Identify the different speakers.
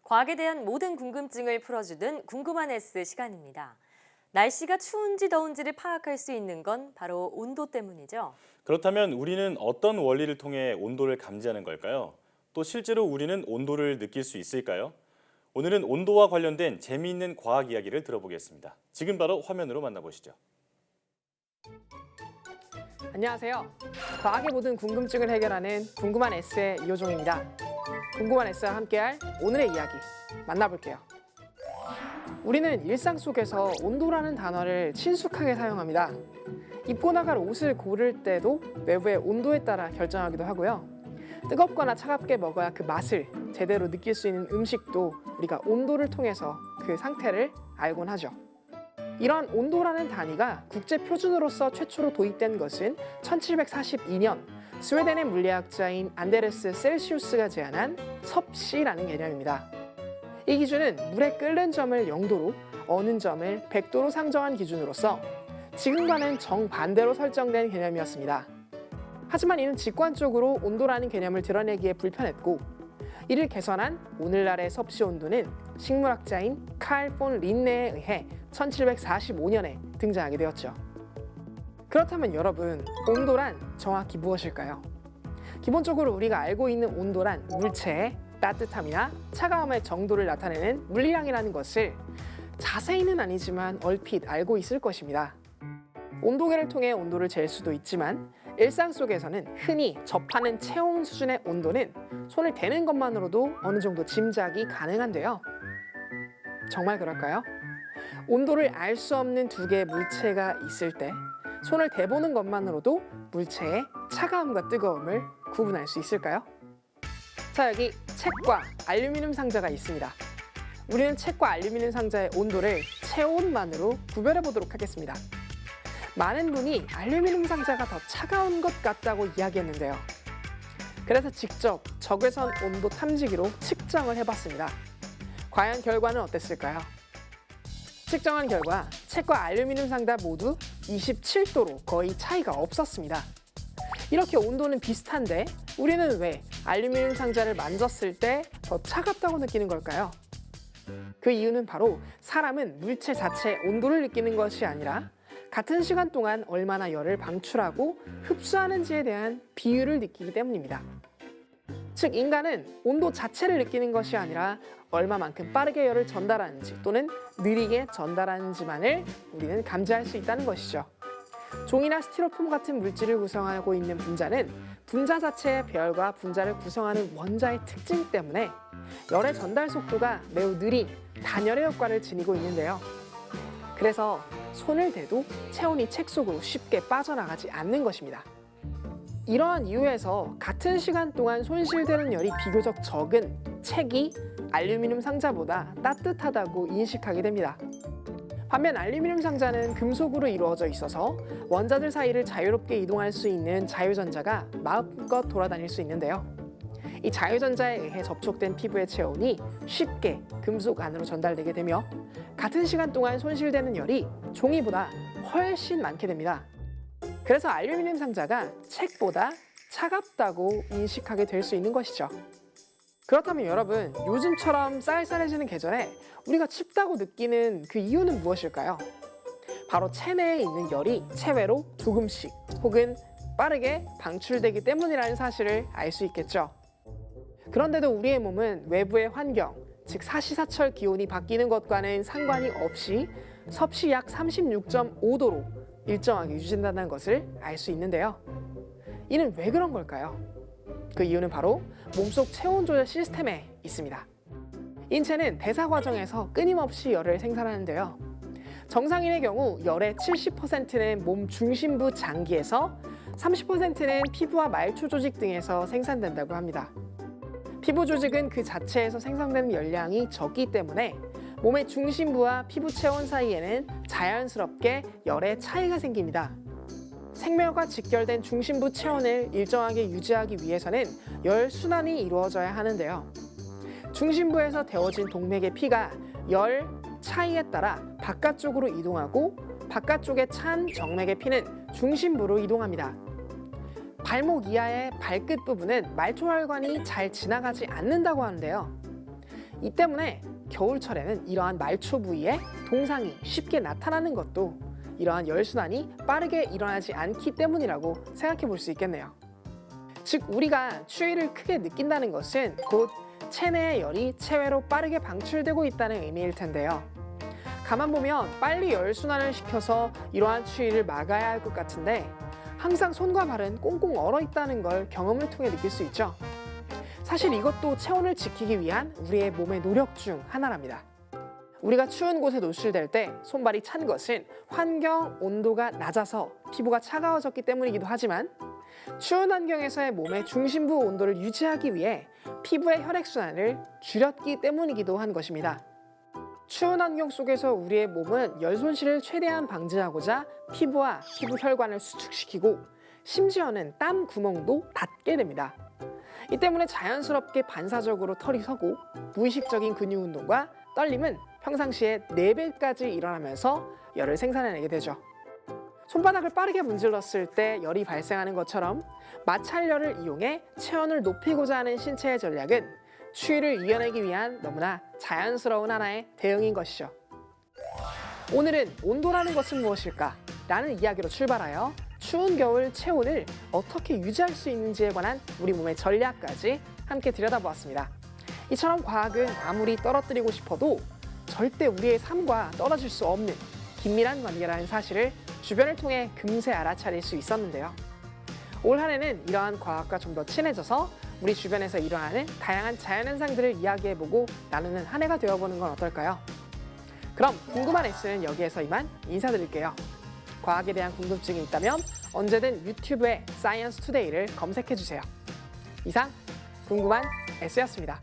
Speaker 1: 과학에 대한 모든 궁금증을 풀어주는 궁금한 S 시간입니다. 날씨가 추운지 더운지를 파악할 수 있는 건 바로 온도 때문이죠.
Speaker 2: 그렇다면 우리는 어떤 원리를 통해 온도를 감지하는 걸까요? 또 실제로 우리는 온도를 느낄 수 있을까요? 오늘은 온도와 관련된 재미있는 과학 이야기를 들어보겠습니다. 지금 바로 화면으로 만나보시죠.
Speaker 3: 안녕하세요. 과학의 모든 궁금증을 해결하는 궁금한 S의 이호종입니다. 궁금한 S와 함께할 오늘의 이야기 만나볼게요. 우리는 일상 속에서 온도라는 단어를 친숙하게 사용합니다. 입고 나갈 옷을 고를 때도 외부의 온도에 따라 결정하기도 하고요. 뜨겁거나 차갑게 먹어야 그 맛을 제대로 느낄 수 있는 음식도 우리가 온도를 통해서 그 상태를 알곤 하죠. 이러한 온도라는 단위가 국제 표준으로서 최초로 도입된 것은 1742년 스웨덴의 물리학자인 안데르스 셀시우스가 제안한 섭씨라는 개념입니다. 이 기준은 물의 끓는 점을 0도로, 어는 점을 100도로 상정한 기준으로서 지금과는 정반대로 설정된 개념이었습니다. 하지만 이는 직관적으로 온도라는 개념을 드러내기에 불편했고, 이를 개선한 오늘날의 섭씨 온도는 식물학자인 칼 폰 린네에 의해 1745년에 등장하게 되었죠. 그렇다면 여러분, 온도란 정확히 무엇일까요? 기본적으로 우리가 알고 있는 온도란 물체의 따뜻함이나 차가움의 정도를 나타내는 물리량이라는 것을 자세히는 아니지만 얼핏 알고 있을 것입니다. 온도계를 통해 온도를 잴 수도 있지만 일상 속에서는 흔히 접하는 체온 수준의 온도는 손을 대는 것만으로도 어느 정도 짐작이 가능한데요. 정말 그럴까요? 온도를 알 수 없는 두 개의 물체가 있을 때 손을 대보는 것만으로도 물체의 차가움과 뜨거움을 구분할 수 있을까요? 자, 여기 책과 알루미늄 상자가 있습니다. 우리는 책과 알루미늄 상자의 온도를 체온만으로 구별해 보도록 하겠습니다. 많은 분이 알루미늄 상자가 더 차가운 것 같다고 이야기했는데요. 그래서 직접 적외선 온도 탐지기로 측정을 해봤습니다. 과연 결과는 어땠을까요? 측정한 결과 책과 알루미늄 상자 모두 27도로 거의 차이가 없었습니다. 이렇게 온도는 비슷한데 우리는 왜 알루미늄 상자를 만졌을 때 더 차갑다고 느끼는 걸까요? 그 이유는 바로 사람은 물체 자체의 온도를 느끼는 것이 아니라 같은 시간 동안 얼마나 열을 방출하고 흡수하는지에 대한 비율을 느끼기 때문입니다. 즉, 인간은 온도 자체를 느끼는 것이 아니라 얼마만큼 빠르게 열을 전달하는지 또는 느리게 전달하는지만을 우리는 감지할 수 있다는 것이죠. 종이나 스티로폼 같은 물질을 구성하고 있는 분자는 분자 자체의 별과 분자를 구성하는 원자의 특징 때문에 열의 전달 속도가 매우 느린 단열의 효과를 지니고 있는데요. 그래서 손을 대도 체온이 책 속으로 쉽게 빠져나가지 않는 것입니다. 이러한 이유에서 같은 시간 동안 손실되는 열이 비교적 적은 책이 알루미늄 상자보다 따뜻하다고 인식하게 됩니다. 반면 알루미늄 상자는 금속으로 이루어져 있어서 원자들 사이를 자유롭게 이동할 수 있는 자유전자가 마음껏 돌아다닐 수 있는데요. 이 자유전자에 의해 접촉된 피부의 체온이 쉽게 금속 안으로 전달되게 되며 같은 시간 동안 손실되는 열이 종이보다 훨씬 많게 됩니다. 그래서 알루미늄 상자가 책보다 차갑다고 인식하게 될 수 있는 것이죠. 그렇다면 여러분, 요즘처럼 쌀쌀해지는 계절에 우리가 춥다고 느끼는 그 이유는 무엇일까요? 바로 체내에 있는 열이 체외로 조금씩 혹은 빠르게 방출되기 때문이라는 사실을 알 수 있겠죠. 그런데도 우리의 몸은 외부의 환경, 즉 사시사철 기온이 바뀌는 것과는 상관이 없이 섭씨 약 36.5도로 일정하게 유지된다는 것을 알 수 있는데요. 이는 왜 그런 걸까요? 그 이유는 바로 몸속 체온 조절 시스템에 있습니다. 인체는 대사 과정에서 끊임없이 열을 생산하는데요. 정상인의 경우 열의 70%는 몸 중심부 장기에서 30%는 피부와 말초 조직 등에서 생산된다고 합니다. 피부 조직은 그 자체에서 생성되는 열량이 적기 때문에 몸의 중심부와 피부 체온 사이에는 자연스럽게 열의 차이가 생깁니다. 생명과 직결된 중심부 체온을 일정하게 유지하기 위해서는 열 순환이 이루어져야 하는데요. 중심부에서 데워진 동맥의 피가 열 차이에 따라 바깥쪽으로 이동하고 바깥쪽에 찬 정맥의 피는 중심부로 이동합니다. 발목 이하의 발끝 부분은 말초혈관이 잘 지나가지 않는다고 하는데요. 이 때문에 겨울철에는 이러한 말초 부위에 동상이 쉽게 나타나는 것도 이러한 열순환이 빠르게 일어나지 않기 때문이라고 생각해 볼 수 있겠네요. 즉 우리가 추위를 크게 느낀다는 것은 곧 체내의 열이 체외로 빠르게 방출되고 있다는 의미일 텐데요. 가만 보면 빨리 열순환을 시켜서 이러한 추위를 막아야 할 것 같은데 항상 손과 발은 꽁꽁 얼어 있다는 걸 경험을 통해 느낄 수 있죠. 사실 이것도 체온을 지키기 위한 우리의 몸의 노력 중 하나랍니다. 우리가 추운 곳에 노출될 때 손발이 찬 것은 환경 온도가 낮아서 피부가 차가워졌기 때문이기도 하지만 추운 환경에서의 몸의 중심부 온도를 유지하기 위해 피부의 혈액순환을 줄였기 때문이기도 한 것입니다. 추운 환경 속에서 우리의 몸은 열 손실을 최대한 방지하고자 피부와 피부 혈관을 수축시키고 심지어는 땀 구멍도 닫게 됩니다. 이 때문에 자연스럽게 반사적으로 털이 서고 무의식적인 근육 운동과 떨림은 평상시에 4배까지 일어나면서 열을 생산해내게 되죠. 손바닥을 빠르게 문질렀을 때 열이 발생하는 것처럼 마찰열을 이용해 체온을 높이고자 하는 신체의 전략은 추위를 이겨내기 위한 너무나 자연스러운 하나의 대응인 것이죠. 오늘은 온도라는 것은 무엇일까? 라는 이야기로 출발하여 추운 겨울 체온을 어떻게 유지할 수 있는지에 관한 우리 몸의 전략까지 함께 들여다보았습니다. 이처럼 과학은 아무리 떨어뜨리고 싶어도 절대 우리의 삶과 떨어질 수 없는 긴밀한 관계라는 사실을 주변을 통해 금세 알아차릴 수 있었는데요. 올 한 해는 이러한 과학과 좀 더 친해져서 우리 주변에서 일어나는 다양한 자연현상들을 이야기해보고 나누는 한 해가 되어보는 건 어떨까요? 그럼 궁금한 S는 여기에서 이만 인사드릴게요. 과학에 대한 궁금증이 있다면 언제든 유튜브에 사이언스 투데이를 검색해주세요. 이상 궁금한 S였습니다.